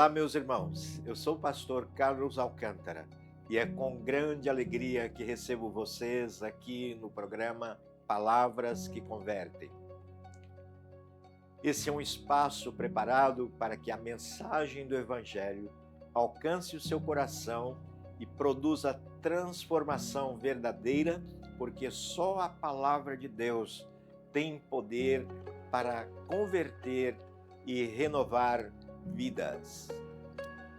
Olá, meus irmãos. Eu sou o pastor Carlos Alcântara e é com grande alegria que recebo vocês aqui no programa Palavras que Convertem. Esse é um espaço preparado para que a mensagem do Evangelho alcance o seu coração e produza transformação verdadeira, porque só a palavra de Deus tem poder para converter e renovar vidas.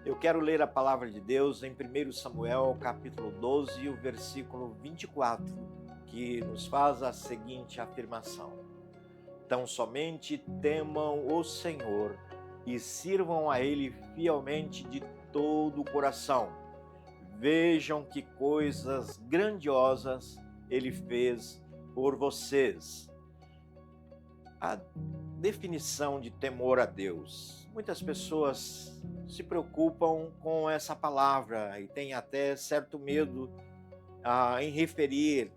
Eu quero ler a palavra de Deus em 1 Samuel, capítulo 12, o versículo 24, que nos faz a seguinte afirmação: Tão somente temam o Senhor e sirvam a Ele fielmente de todo o coração. Vejam que coisas grandiosas Ele fez por vocês. A definição de temor a Deus. Muitas pessoas se preocupam com essa palavra e têm até certo medo em referir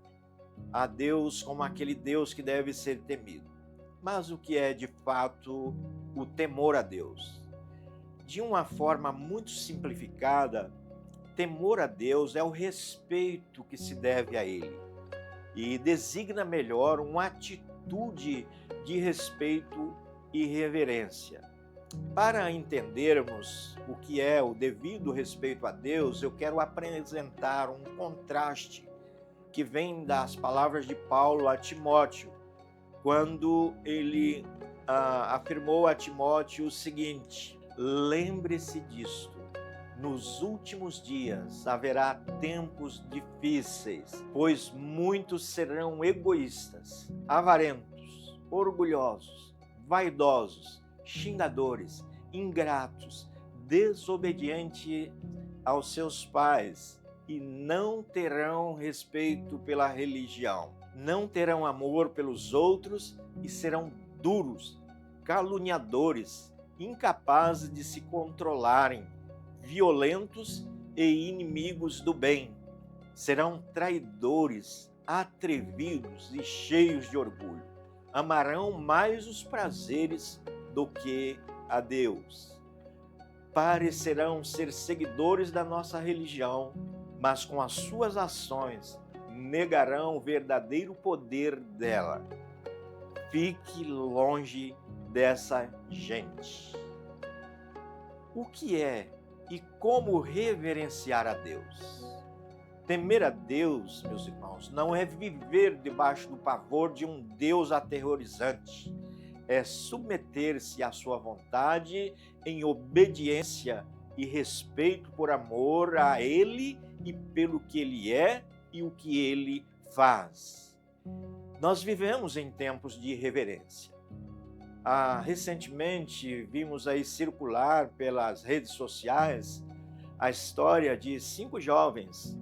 a Deus como aquele Deus que deve ser temido. Mas o que é de fato o temor a Deus? De uma forma muito simplificada, temor a Deus é o respeito que se deve a Ele e designa melhor uma atitude de respeito e reverência. Para entendermos o que é o devido respeito a Deus, eu quero apresentar um contraste que vem das palavras de Paulo a Timóteo, quando ele afirmou a Timóteo o seguinte: lembre-se disto, nos últimos dias haverá tempos difíceis, pois muitos serão egoístas, avarentos, orgulhosos, vaidosos, xingadores, ingratos, desobedientes aos seus pais e não terão respeito pela religião. Não terão amor pelos outros e serão duros, caluniadores, incapazes de se controlarem, violentos e inimigos do bem. Serão traidores, atrevidos e cheios de orgulho. Amarão mais os prazeres do que a Deus. Parecerão ser seguidores da nossa religião, mas com as suas ações negarão o verdadeiro poder dela. Fique longe dessa gente. O que é e como reverenciar a Deus? Temer a Deus, meus irmãos, não é viver debaixo do pavor de um Deus aterrorizante. É submeter-se à sua vontade em obediência e respeito por amor a Ele e pelo que Ele é e o que Ele faz. Nós vivemos em tempos de irreverência. Recentemente vimos aí circular pelas redes sociais a história de 5 jovens.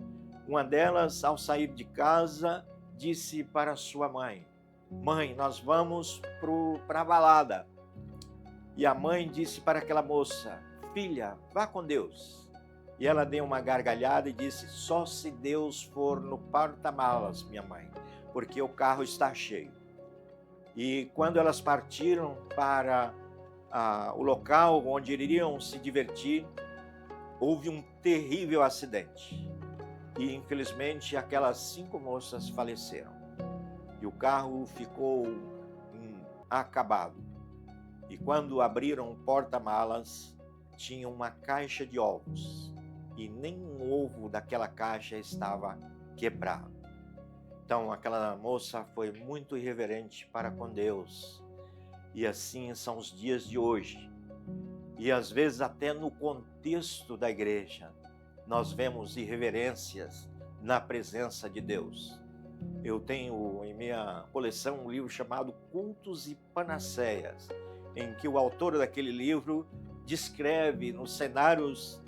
Uma delas, ao sair de casa, disse para sua mãe: mãe, nós vamos para a balada. E a mãe disse para aquela moça: filha, vá com Deus. E ela deu uma gargalhada e disse: só se Deus for no porta-malas, minha mãe, porque o carro está cheio. E quando elas partiram para o local onde iriam se divertir, houve um terrível acidente. E infelizmente aquelas 5 moças faleceram. E o carro ficou acabado. E quando abriram o porta-malas, tinha uma caixa de ovos. E nenhum ovo daquela caixa estava quebrado. Então aquela moça foi muito irreverente para com Deus. E assim são os dias de hoje. E às vezes até no contexto da igreja, nós vemos irreverências na presença de Deus. Eu tenho em minha coleção um livro chamado Cultos e Panaceias, em que o autor daquele livro descreve nos cenários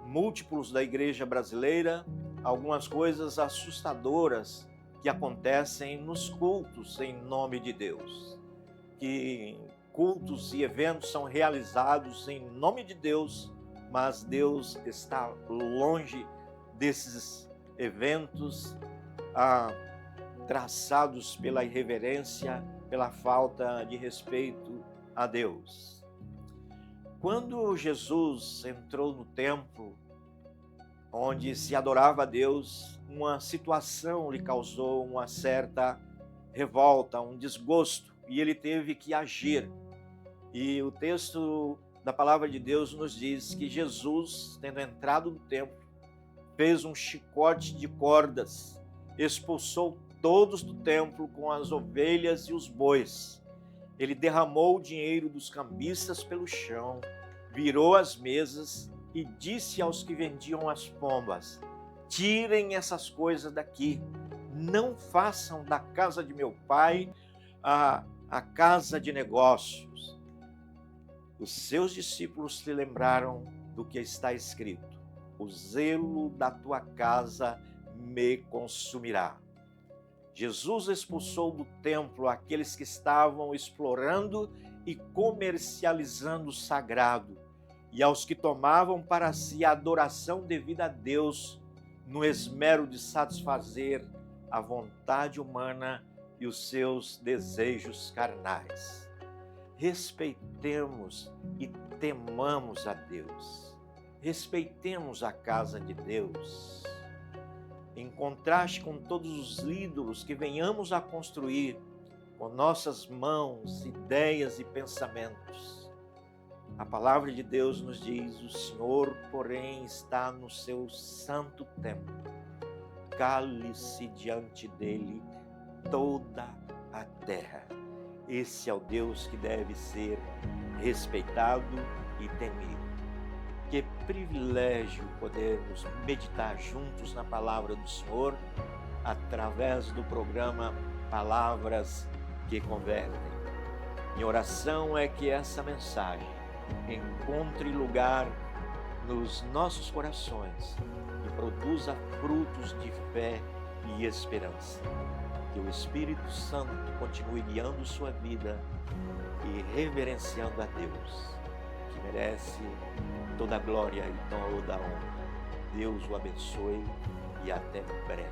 múltiplos da igreja brasileira algumas coisas assustadoras que acontecem nos cultos em nome de Deus. Que cultos e eventos são realizados em nome de Deus, mas Deus está longe desses eventos traçados pela irreverência, pela falta de respeito a Deus. Quando Jesus entrou no templo, onde se adorava a Deus, uma situação lhe causou uma certa revolta, um desgosto, e ele teve que agir. E o texto da palavra de Deus nos diz que Jesus, tendo entrado no templo, fez um chicote de cordas, expulsou todos do templo com as ovelhas e os bois. Ele derramou o dinheiro dos cambistas pelo chão, virou as mesas e disse aos que vendiam as pombas: tirem essas coisas daqui, não façam da casa de meu pai a casa de negócios. Os seus discípulos se lembraram do que está escrito: o zelo da tua casa me consumirá. Jesus expulsou do templo aqueles que estavam explorando e comercializando o sagrado, e aos que tomavam para si a adoração devida a Deus, no esmero de satisfazer a vontade humana e os seus desejos carnais. Respeitemos e temamos a Deus. Respeitemos a casa de Deus. Em contraste com todos os ídolos que venhamos a construir com nossas mãos, ideias e pensamentos, a palavra de Deus nos diz: o Senhor, porém, está no seu santo templo. Cale-se diante dele toda a terra. Esse é o Deus que deve ser respeitado e temido. Que privilégio podermos meditar juntos na palavra do Senhor através do programa Palavras que Convertem. Minha oração é que essa mensagem encontre lugar nos nossos corações e produza frutos de fé e esperança. Que o Espírito Santo continue guiando sua vida e reverenciando a Deus, que merece toda a glória e toda a honra. Deus o abençoe e até breve.